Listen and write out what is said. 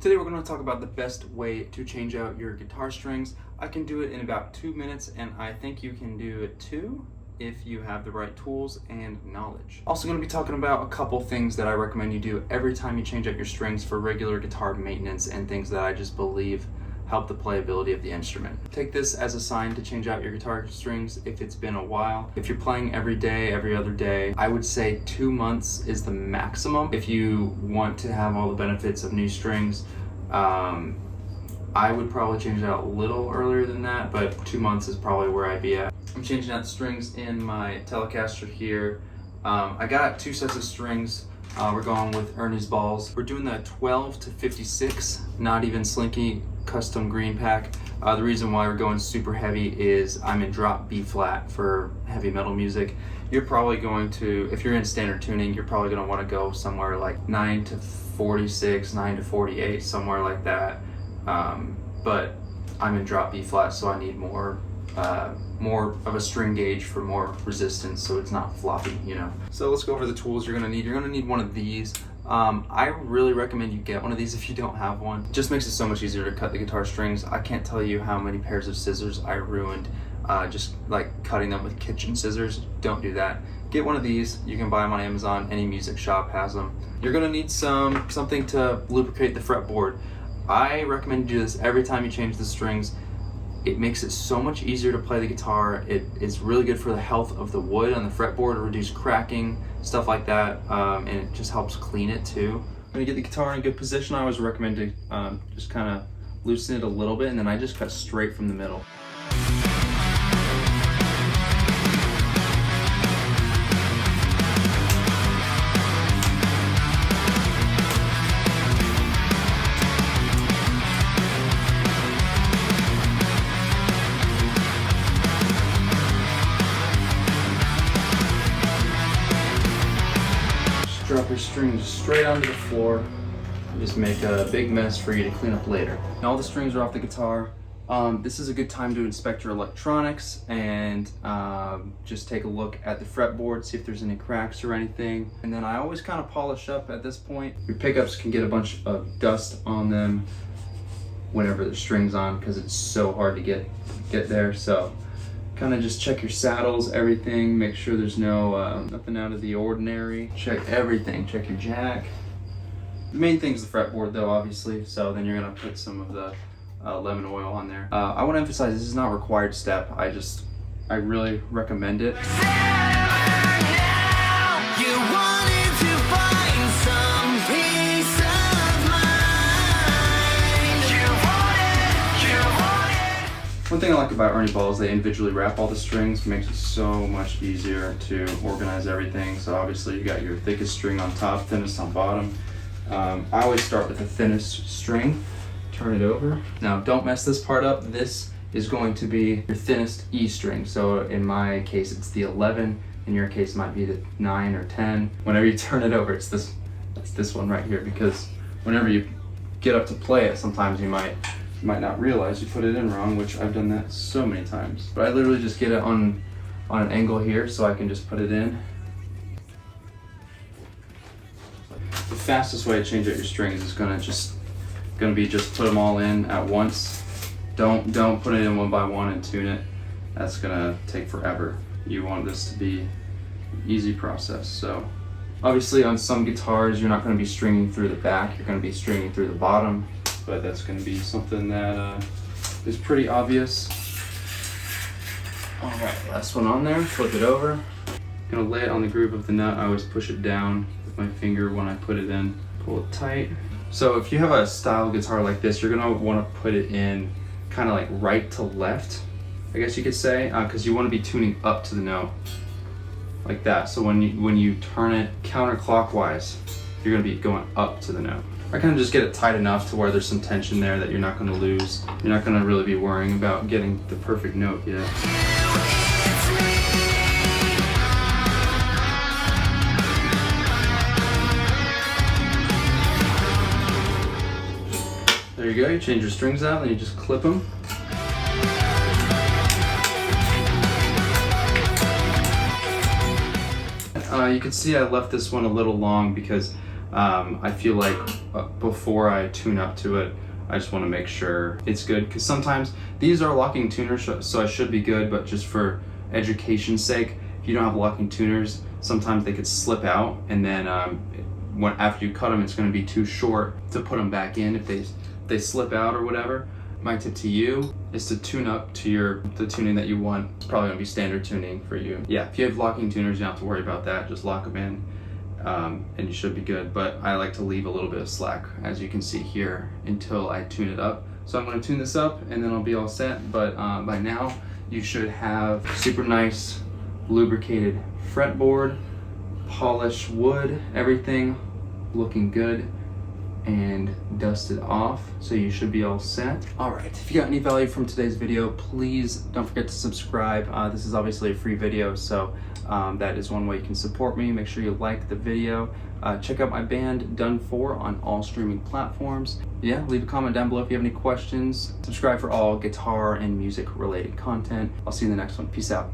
Today we're going to talk about the best way to change out your guitar strings. I can do it in about 2 minutes, and I think you can do it too if you have the right tools and knowledge. Also going to be talking about a couple things that I recommend you do every time you change out your strings for regular guitar maintenance and things that I just believe help the playability of the instrument. Take this as a sign to change out your guitar strings if it's been a while. If you're playing every day, every other day, I would say 2 months is the maximum. If you want to have all the benefits of new strings, I would probably change it out a little earlier than that, but 2 months is probably where I'd be at. I'm changing out the strings in my Telecaster here. I got 2 sets of strings. We're going with Ernie's balls. We're doing the 12 to 56, not even Slinky custom green pack. The reason why we're going super heavy is I'm in drop B flat for heavy metal music. You're probably going to, if you're in standard tuning, you're probably going to want to go somewhere like 9 to 46, 9 to 48, somewhere like that. But I'm in drop B flat, so I need more of a string gauge for more resistance, so it's not floppy, you know. So let's go over the tools you're gonna need. You're gonna need one of these. I really recommend you get one of these if you don't have one. It just makes it so much easier to cut the guitar strings. I can't tell you how many pairs of scissors I ruined just like cutting them with kitchen scissors. Don't do that. Get one of these. You can buy them on Amazon. Any music shop has them. You're gonna need something to lubricate the fretboard. I recommend you do this every time you change the strings. It makes it so much easier to play the guitar. It is really good for the health of the wood on the fretboard, reduce cracking, stuff like that, and it just helps clean it too. When you get the guitar in a good position, I always recommend to just kind of loosen it a little bit, and then I just cut straight from the middle. Drop your strings straight onto the floor. Just make a big mess for you to clean up later. Now all the strings are off the guitar. This is a good time to inspect your electronics and just take a look at the fretboard, see if there's any cracks or anything. And then I always kind of polish up at this point. Your pickups can get a bunch of dust on them whenever the string's on because it's so hard to get there. So kind of just check your saddles, everything, make sure there's nothing out of the ordinary. Check everything, check your jack. The main thing is the fretboard though, obviously, so then you're gonna put some of the lemon oil on there. I want to emphasize this is not a required step. I really recommend it. One thing I like about Ernie balls, they individually wrap all the strings, makes it so much easier to organize everything. So obviously you got your thickest string on top, thinnest on bottom. I always start with the thinnest string, turn it over. Now don't mess this part up. This is going to be your thinnest E string. So in my case it's the 11, in your case it might be the 9 or 10. Whenever you turn it over, it's this one right here, because whenever you get up to play it, sometimes you might not realize you put it in wrong, which I've done that so many times. But I literally just get it on an angle here so I can just put it in. The fastest way to change out your strings is gonna be just put them all in at once. Don't put it in one by one and tune it. That's gonna take forever. You want this to be an easy process. So obviously on some guitars you're not gonna be stringing through the back, you're gonna be stringing through the bottom. But that's going to be something that is pretty obvious. All right, last one on there, flip it over. Gonna lay it on the groove of the nut. I always push it down with my finger when I put it in, pull it tight. So if you have a style guitar like this, you're gonna wanna put it in kind of like right to left, I guess you could say, because you wanna be tuning up to the note, like that. So when you turn it counterclockwise, you're gonna be going up to the note. I kind of just get it tight enough to where there's some tension there that you're not going to lose. You're not going to really be worrying about getting the perfect note yet. There you go, you change your strings out and you just clip them. You can see I left this one a little long because I feel like before I tune up to it, I just want to make sure it's good, because sometimes these are locking tuners, so I should be good, but just for education's sake, if you don't have locking tuners, sometimes they could slip out, and then after you cut them, it's going to be too short to put them back in if they slip out or whatever. My tip to you is to tune up to the tuning that you want. It's probably going to be standard tuning for you. Yeah, if you have locking tuners, you don't have to worry about that. Just lock them in. And you should be good, but I like to leave a little bit of slack, as you can see here, until I tune it up. So I'm going to tune this up and then I'll be all set, but by now you should have super nice lubricated fretboard, polished wood, everything looking good and dusted off, so you should be all set. All right, if you got any value from today's video, please don't forget to subscribe. This is obviously a free video, so that is one way you can support me. Make sure you like the video. Check out my band Done For on all streaming platforms. Yeah, leave a comment down below if you have any questions. Subscribe for all guitar and music related content. I'll see you in the next one. Peace out.